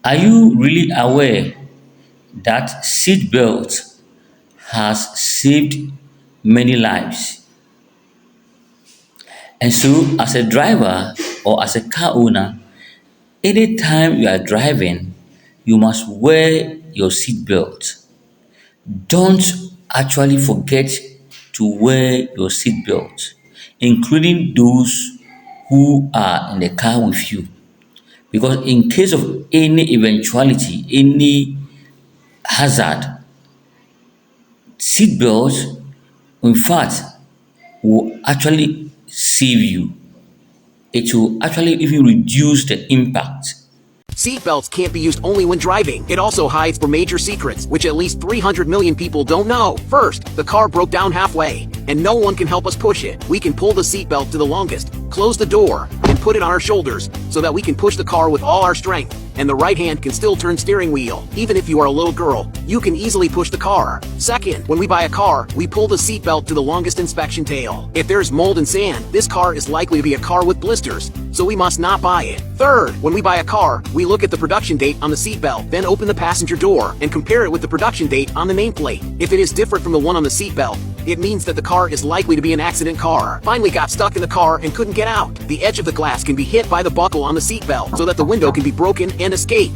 Are you really aware that seatbelt has saved many lives? And so, as a driver or as a car owner, anytime you are driving, you must wear your seatbelt. Don't actually forget to wear your seatbelt, including those who are in the car with you. Because in case of any eventuality, any hazard, seatbelt, in fact, will actually save you. It will actually even reduce the impact. Seatbelts can't be used only when driving. It also hides for major secrets, which at least 300 million people don't know. First, the car broke down halfway, and no one can help us push it. We can pull the seatbelt to the longest, close the door, and put it on our shoulders so that we can push the car with all our strength. And the right hand can still turn steering wheel. Even if you are a little girl, you can easily push the car. Second, when we buy a car, we pull the seatbelt to the longest inspection tail. If there's mold and sand, this car is likely to be a car with blisters, so we must not buy it. Third, when we buy a car, we look at the production date on the seatbelt, then open the passenger door and compare it with the production date on the nameplate. If it is different from the one on the seatbelt, it means that the car is likely to be an accident car. Finally got stuck in the car and couldn't get out. The edge of the glass can be hit by the buckle on the seatbelt so that the window can be broken and escape.